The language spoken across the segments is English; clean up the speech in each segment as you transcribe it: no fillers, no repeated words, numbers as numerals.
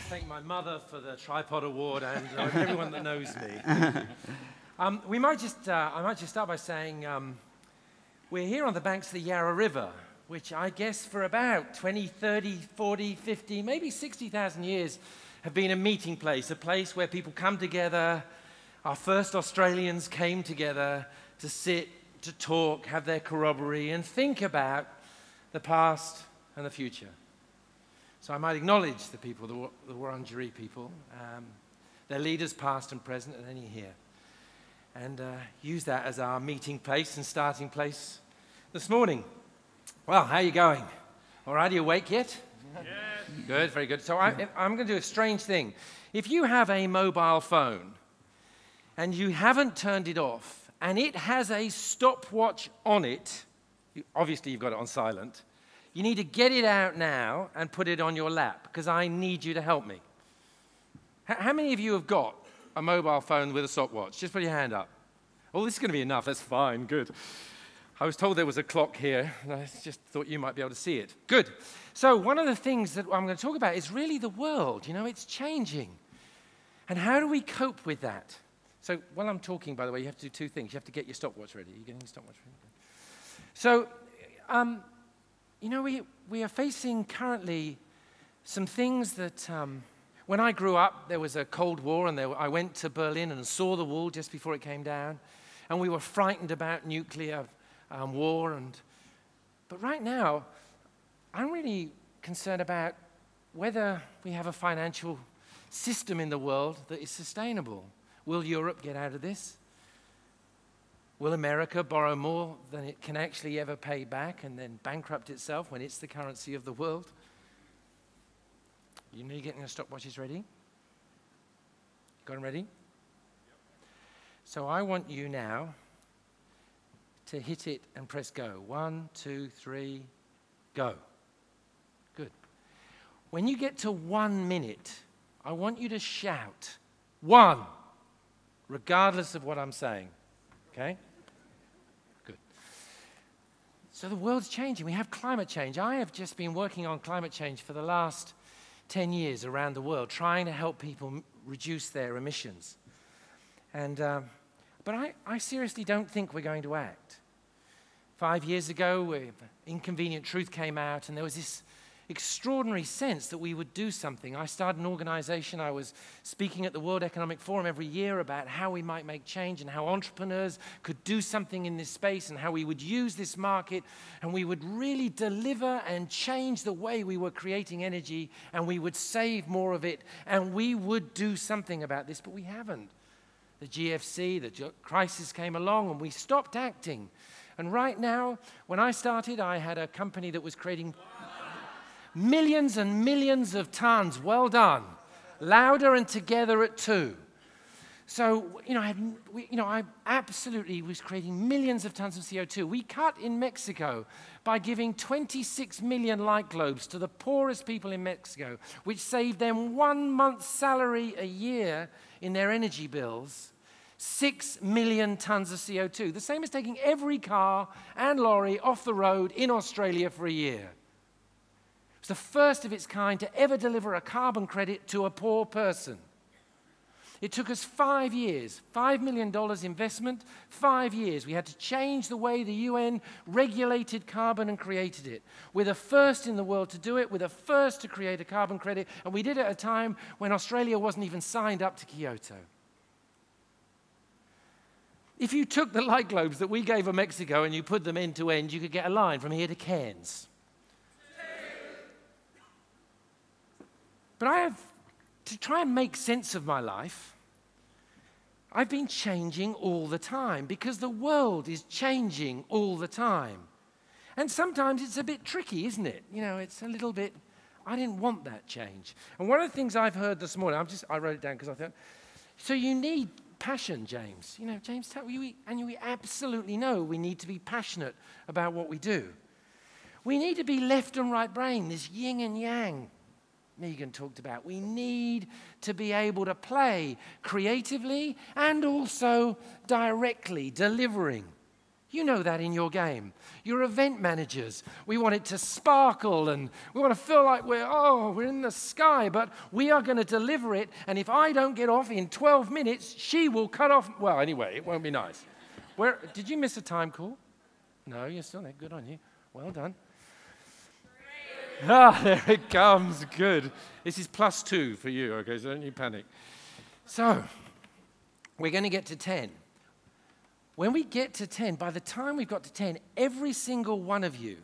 thank my mother for the tripod award and everyone that knows me. I might just start by saying we're here on the banks of the Yarra River, which I guess for about 20, 30, 40, 50, maybe 60,000 years have been a meeting place, a place where people come together. Our first Australians came together to sit, to talk, have their corroboree, and think about the past and the future. So I might acknowledge the people, the Wurundjeri people, their leaders past and present, and any here, and use that as our meeting place and starting place this morning. Well, how are you going? All right, are you awake yet? Yes. Good, very good. So I'm going to do a strange thing. If you have a mobile phone and you haven't turned it off and it has a stopwatch on it, obviously you've got it on silent, you need to get it out now and put it on your lap, because I need you to help me. How many of you have got a mobile phone with a stopwatch? Just put your hand up. Oh, this is going to be enough. That's fine. Good. I was told there was a clock here, and I just thought you might be able to see it. Good. So one of the things that I'm going to talk about is really the world. You know, it's changing. And how do we cope with that? So while I'm talking, by the way, you have to do two things. You have to get your stopwatch ready. Are you getting your stopwatch ready? So, you know, we are facing currently some things that, when I grew up, there was a Cold War, and I went to Berlin and saw the wall just before it came down, and we were frightened about nuclear war. But right now, I'm really concerned about whether we have a financial system in the world that is sustainable. Will Europe get out of this? Will America borrow more than it can actually ever pay back and then bankrupt itself when it's the currency of the world? You know you're getting your stopwatches ready? Got them ready? Yep. So I want you now to hit it and press go. 1, 2, 3, go. Good. When you get to 1 minute, I want you to shout 1, regardless of what I'm saying. Okay? Good. So the world's changing. We have climate change. I have just been working on climate change for the last 10 years around the world, trying to help people reduce their emissions. But I seriously don't think we're going to act. 5 years ago, Inconvenient Truth came out, and there was this extraordinary sense that we would do something. I started an organization. I was speaking at the World Economic Forum every year about how we might make change and how entrepreneurs could do something in this space and how we would use this market and we would really deliver and change the way we were creating energy, and we would save more of it, and we would do something about this, but we haven't. The GFC, the crisis came along, and we stopped acting. And right now, when I started, I had a company that was creating millions and millions of tons. Well done. Louder and together at 2. So, I absolutely was creating millions of tons of CO2. We cut in Mexico by giving 26 million light globes to the poorest people in Mexico, which saved them 1 month's salary a year in their energy bills. 6 million tons of CO2. The same as taking every car and lorry off the road in Australia for a year. It's the first of its kind to ever deliver a carbon credit to a poor person. It took us 5 years, $5 million investment, 5 years. We had to change the way the UN regulated carbon and created it. We're the first in the world to do it. We're the first to create a carbon credit, and we did it at a time when Australia wasn't even signed up to Kyoto. If you took the light globes that we gave of Mexico and you put them end to end, you could get a line from here to Cairns. But to try and make sense of my life, I've been changing all the time because the world is changing all the time. And sometimes it's a bit tricky, isn't it? You know, it's a little bit, I didn't want that change. And one of the things I've heard this morning, I wrote it down because I thought, so you need passion, James. You know, James, and we absolutely know we need to be passionate about what we do. We need to be left and right brain, this yin and yang Megan talked about. We need to be able to play creatively and also directly delivering. You know that in your game. You're event managers. We want it to sparkle and we want to feel like we're in the sky, but we are going to deliver it. And if I don't get off in 12 minutes, she will cut off. Well, anyway, it won't be nice. Did you miss a time call? No, you're still there. Good on you. Well done. There it comes. Good. This is +2 for you, okay, so don't you panic. So, we're going to get to 10. When we get to 10, by the time we've got to 10, every single one of you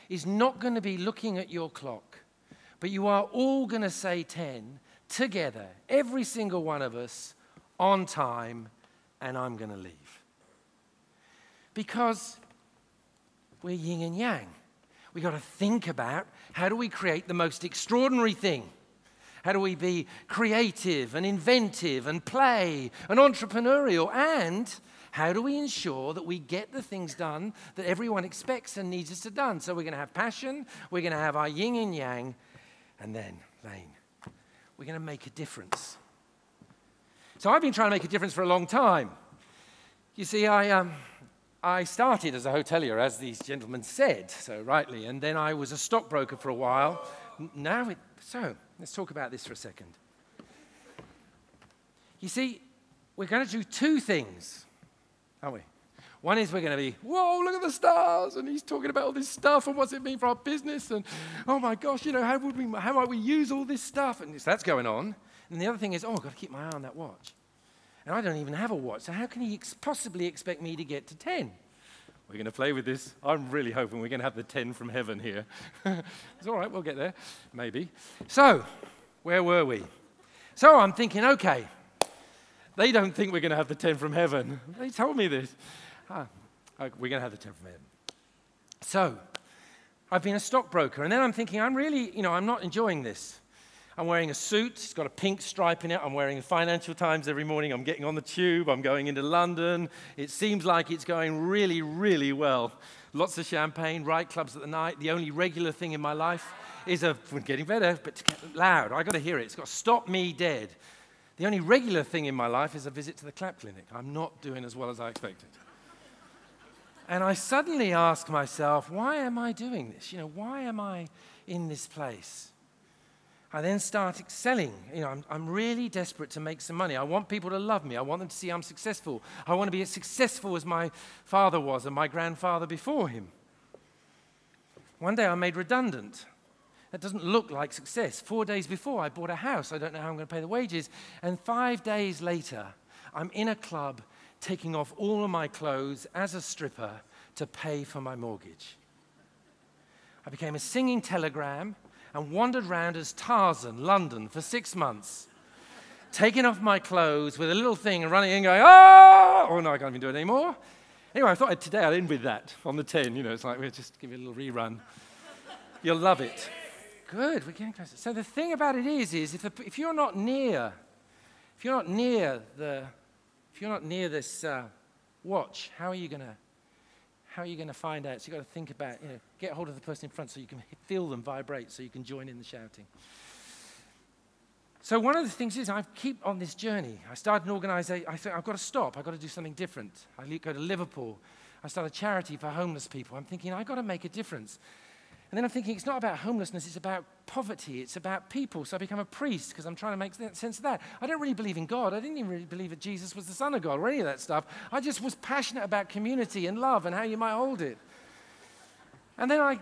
is not going to be looking at your clock, but you are all going to say 10 together, every single one of us, on time, and I'm going to leave. Because we're yin and yang. We've got to think about how do we create the most extraordinary thing? How do we be creative and inventive and play and entrepreneurial? And how do we ensure that we get the things done that everyone expects and needs us to done? So we're going to have passion, we're going to have our yin and yang, and then, Lane, we're going to make a difference. So I've been trying to make a difference for a long time. You see, I started as a hotelier, as these gentlemen said so rightly, and then I was a stockbroker for a while. So let's talk about this for a second. You see, we're going to do two things, aren't we? One is we're going to be, whoa, look at the stars, and he's talking about all this stuff, and what's it mean for our business, and oh my gosh, you know, how might we use all this stuff? And so that's going on. And the other thing is, I've got to keep my eye on that watch. And I don't even have a watch, so how can he possibly expect me to get to 10? We're going to play with this. I'm really hoping we're going to have the 10 from heaven here. It's all right, we'll get there, maybe. So, where were we? So I'm thinking, okay, they don't think we're going to have the 10 from heaven. They told me this. We're going to have the 10 from heaven. So, I've been a stockbroker, and then I'm thinking, I'm not enjoying this. I'm wearing a suit, it's got a pink stripe in it. I'm wearing the Financial Times every morning. I'm getting on the tube, I'm going into London. It seems like it's going really, really well. Lots of champagne, right clubs at the night. The only regular thing in my life is getting better, but loud. I've got to hear it. It's got to stop me dead. The only regular thing in my life is a visit to the clap clinic. I'm not doing as well as I expected. And I suddenly ask myself, why am I doing this? Why am I in this place? I then start excelling. I'm really desperate to make some money. I want people to love me. I want them to see I'm successful. I want to be as successful as my father was and my grandfather before him. One day I'm made redundant. That doesn't look like success. 4 days before, I bought a house. I don't know how I'm going to pay the wages. And 5 days later, I'm in a club taking off all of my clothes as a stripper to pay for my mortgage. I became a singing telegram and wandered around as Tarzan, London, for 6 months, taking off my clothes with a little thing and running in going, oh! Oh, no, I can't even do it anymore. Anyway, I thought today I'd end with that on the 10. It's like we'll just give you a little rerun. You'll love it. Good, we're getting closer. So the thing about it is if you're not near this watch, how are you going to find out? So you've got to think about, get hold of the person in front so you can feel them vibrate, so you can join in the shouting. So one of the things is I keep on this journey. I started an organization. I thought, I've got to stop. I've got to do something different. I go to Liverpool. I start a charity for homeless people. I'm thinking, I've got to make a difference. And then I'm thinking, it's not about homelessness, it's about poverty, it's about people. So I become a priest because I'm trying to make sense of that. I don't really believe in God. I didn't even really believe that Jesus was the Son of God or any of that stuff. I just was passionate about community and love and how you might hold it. And then I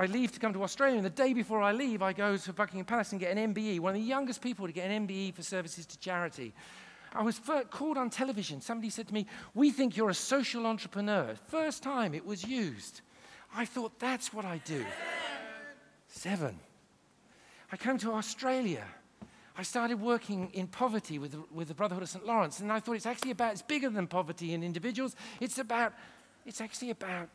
leave to come to Australia, and the day before I leave, I go to Buckingham Palace and get an MBE, one of the youngest people to get an MBE for services to charity. I was called on television. Somebody said to me, "We think you're a social entrepreneur." First time it was used. I thought, that's what I do. 7. I came to Australia. I started working in poverty with the Brotherhood of St. Lawrence, and I thought it's bigger than poverty in individuals. It's actually about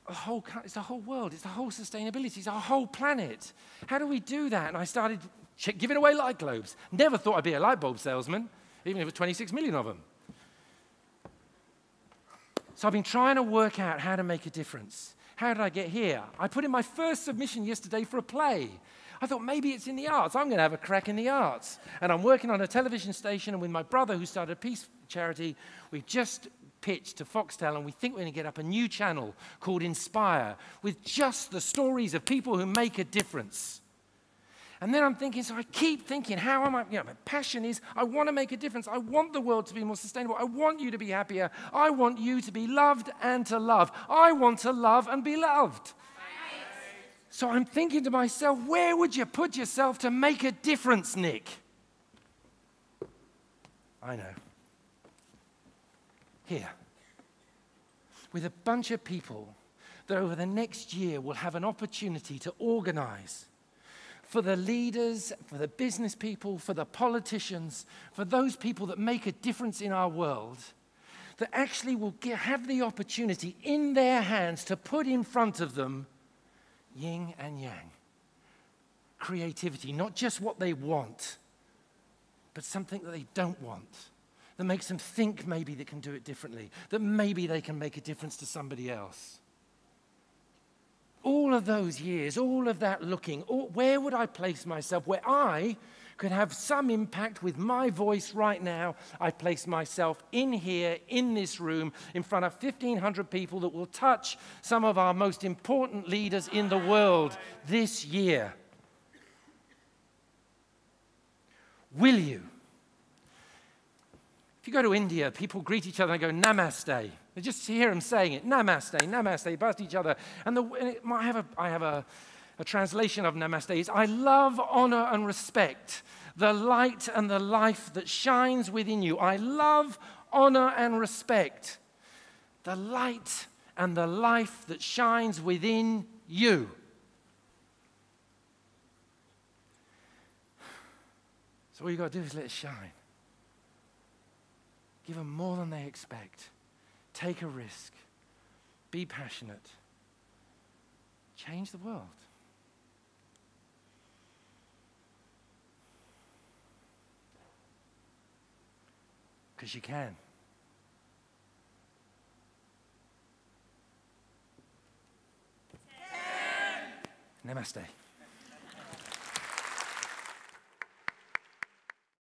it's the whole world, it's the whole sustainability, it's our whole planet. How do we do that? And I started giving away light globes. Never thought I'd be a light bulb salesman, even if it was 26 million of them. So I've been trying to work out how to make a difference. How did I get here? I put in my first submission yesterday for a play. I thought maybe it's in the arts. I'm going to have a crack in the arts. And I'm working on a television station, and with my brother who started a peace charity, we've just pitch to Foxtel, and we think we're going to get up a new channel called Inspire with just the stories of people who make a difference. And then I'm thinking, so I keep thinking, how am I, my passion is, I want to make a difference. I want the world to be more sustainable. I want you to be happier. I want you to be loved and to love. I want to love and be loved. So I'm thinking to myself, where would you put yourself to make a difference, Nick? I know. Here. With a bunch of people that over the next year will have an opportunity to organize for the leaders, for the business people, for the politicians, for those people that make a difference in our world, that actually will have the opportunity in their hands to put in front of them yin and yang. Creativity, not just what they want, but something that they don't want, that makes them think maybe they can do it differently, that maybe they can make a difference to somebody else. All of those years, all of that looking, where would I place myself where I could have some impact with my voice right now? I place myself in here, in this room, in front of 1,500 people that will touch some of our most important leaders in the world this year. Will you? If you go to India, people greet each other and go, Namaste. They just hear them saying it, Namaste, Namaste, past each other. And I have a translation of Namaste is, I love, honor, and respect the light and the life that shines within you. I love, honor, and respect the light and the life that shines within you. So all you got to do is let it shine. Give them more than they expect. Take a risk. Be passionate. Change the world. Because you can. Namaste.